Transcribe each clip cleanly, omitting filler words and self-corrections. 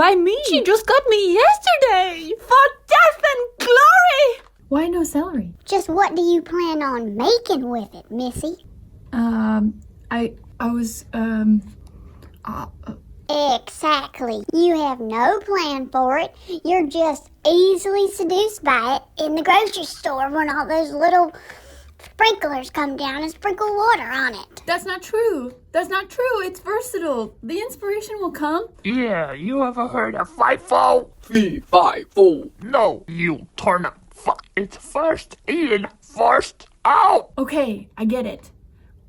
I mean. She just got me yesterday for death and glory. Why no celery? Just what do you plan on making with it, Missy? Exactly. You have no plan for it. You're just easily seduced by it in the grocery store when all those little sprinklers come down and sprinkle water on it. That's not true. That's not true. It's versatile. The inspiration will come. Yeah, you ever heard of FIFO? FIFO. No, you turnip fuck. It's first in, first out. Okay, I get it.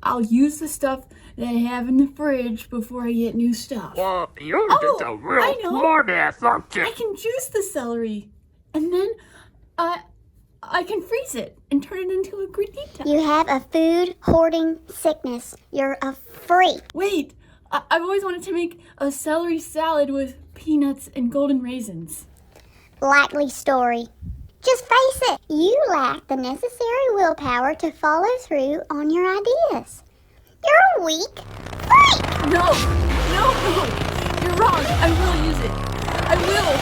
I'll use the stuff that I have in the fridge before I get new stuff. Well, you're just a real I know. smart ass, aren't you? I can juice the celery, and then I can freeze it and turn it into a gratita. You have a food hoarding sickness. You're a freak. Wait, I've always wanted to make a celery salad with peanuts and golden raisins. Likely story. Just face it, you lack the necessary willpower to follow through on your ideas. You're a weak freak! No, you're wrong. I will use it. I will.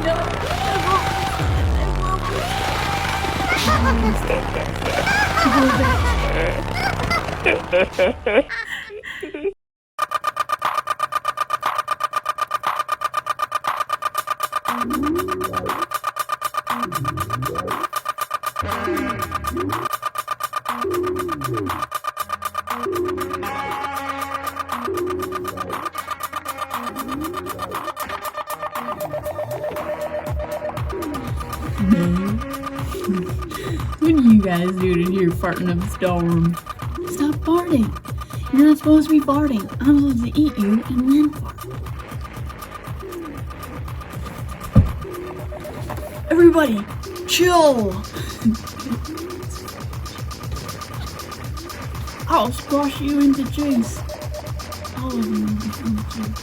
No, I won't. What are you guys doing in here farting up a storm? Stop farting. You're not supposed to be farting. I'm supposed to eat you and then fart. Everybody, chill. I'll squash you into juice. All of you into juice.